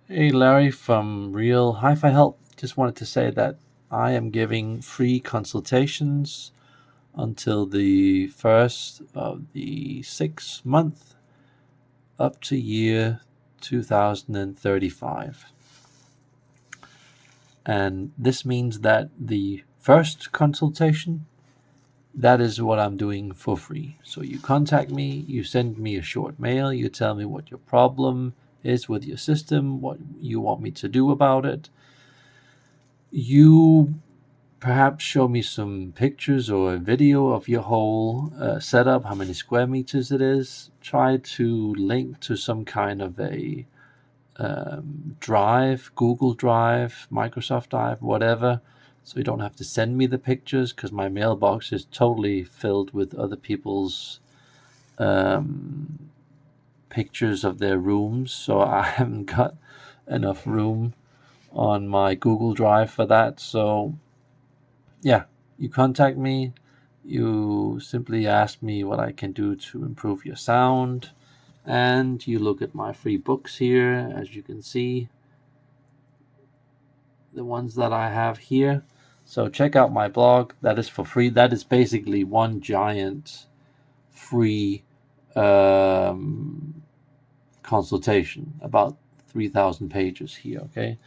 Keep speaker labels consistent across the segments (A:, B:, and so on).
A: Hey, Larry from Real HiFi Help. Just wanted to say that I am giving free consultations until the first of the 6th month up to year 2035. And this means that the first consultation, that is what I'm doing for free. So you contact me, you send me a short mail, you tell me what your problem is with your system, what you want me to do about it. You perhaps show me some pictures or a video of your whole setup, how many square meters it is. Try to link to some kind of a drive, Google Drive, Microsoft Drive, whatever, so you don't have to send me the pictures because my mailbox is totally filled with other people's um, pictures of their rooms. So I haven't got enough room on my Google Drive for that. So yeah, you contact me, you simply ask me what I can do to improve your sound, and you look at my free books here, as you can see, the ones that I have here. So check out my blog, that is for free. That is basically one giant free um, consultation, about 3,000 pages here, okay?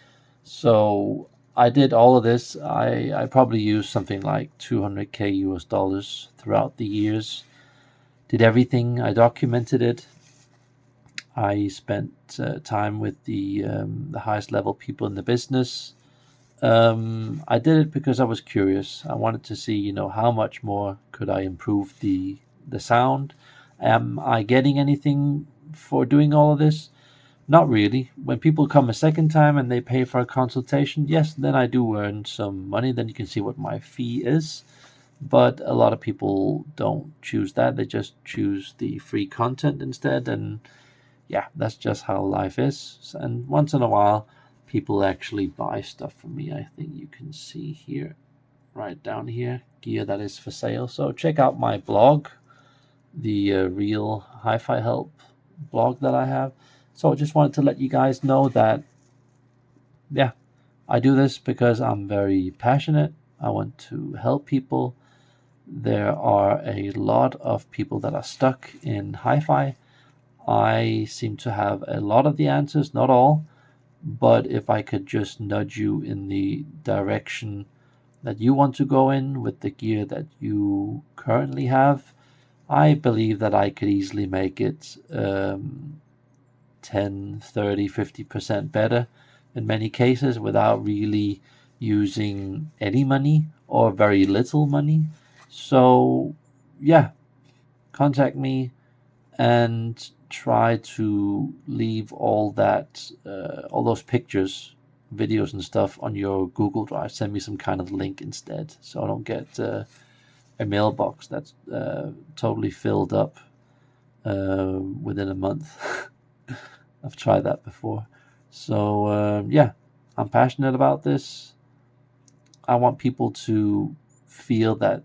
A: So I did all of this. I probably used something like 200K US dollars throughout the years. Did everything. I documented it. I spent time with the highest level people in the business. I did it because I was curious. I wanted to see, how much more could I improve the sound. Am I getting anything for doing all of this? Not really. When people come a second time and they pay for a consultation, yes, then I do earn some money. Then you can see what my fee is. But a lot of people don't choose that. They just choose the free content instead. And yeah, that's just how life is. And once in a while, people actually buy stuff from me. I think you can see here, right down here, gear that is for sale. So check out my blog, the Real Hi-Fi Help blog that I have. So I just wanted to let you guys know that, yeah, I do this because I'm very passionate. I want to help people. There are a lot of people that are stuck in hi-fi. I seem to have a lot of the answers, not all, but if I could just nudge you in the direction that you want to go in with the gear that you currently have, I believe that I could easily make it 10, 30, 50% better in many cases without really using any money or very little money. So, yeah, contact me and try to leave all those pictures, videos, and stuff on your Google Drive. Send me some kind of link instead, so I don't get a mailbox that's totally filled up within a month. I've tried that before. So yeah, I'm passionate about this. I want people to feel that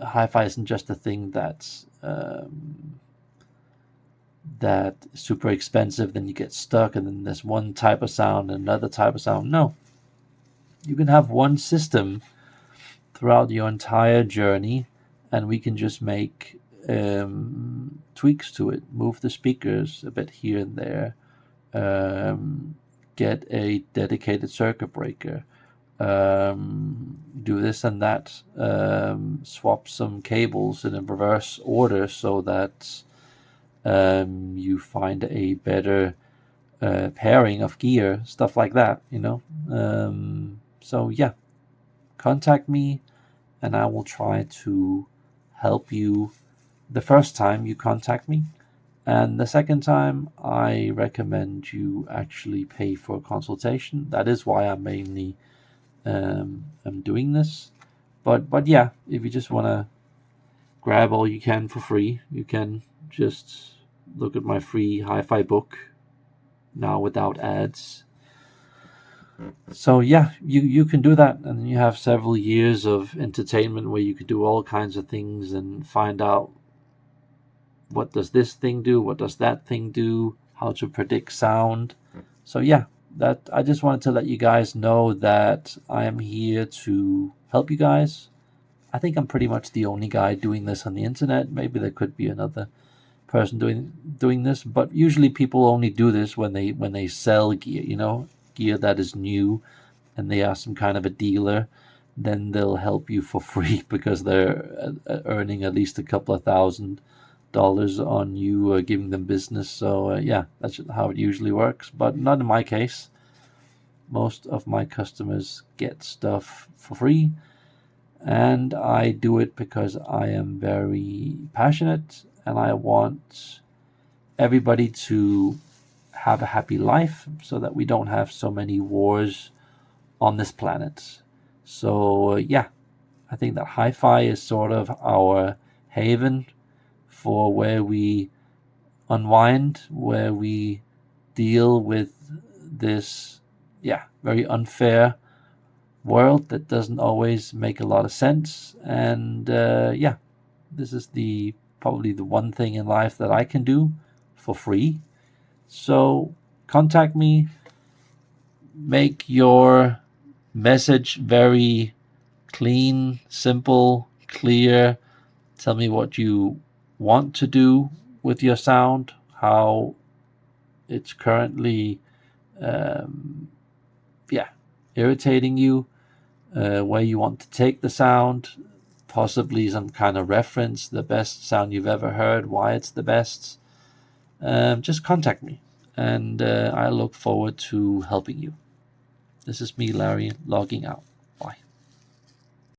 A: hi-fi isn't just a thing that super expensive, then you get stuck, and then there's one type of sound and another type of sound. No, you can have one system throughout your entire journey, and we can just make tweaks to it, move the speakers a bit here and there, get a dedicated circuit breaker, do this and that, swap some cables in a reverse order so that you find a better pairing of gear, stuff like that. So yeah, contact me and I will try to help you the first time you contact me. And the second time, I recommend you actually pay for a consultation. That is why I mainly am doing this. But yeah, if you just want to grab all you can for free, you can just look at my free hi-fi book now without ads. So yeah, you can do that, and you have several years of entertainment where you can do all kinds of things and find out what does this thing do, what does that thing do, how to predict sound. So yeah, that I just wanted to let you guys know that I am here to help you guys. I think I'm pretty much the only guy doing this on the internet. Maybe there could be another person doing this, but usually people only do this when they sell gear, gear that is new, and they are some kind of a dealer. Then they'll help you for free because they're earning at least a couple of $1,000 on you giving them business. So yeah, that's how it usually works, but not in my case. Most of my customers get stuff for free, and I do it because I am very passionate and I want everybody to have a happy life so that we don't have so many wars on this planet. So yeah, I think that HiFi is sort of our haven for where we unwind, where we deal with this, yeah, very unfair world that doesn't always make a lot of sense. And yeah, this is probably the one thing in life that I can do for free. So contact me, make your message very clean, simple, clear. Tell me what you want to do with your sound, how it's currently, um, yeah, irritating you, where you want to take the sound, possibly some kind of reference, the best sound you've ever heard, why it's the best. Just contact me, and I look forward to helping you. This is me, Larry, logging out.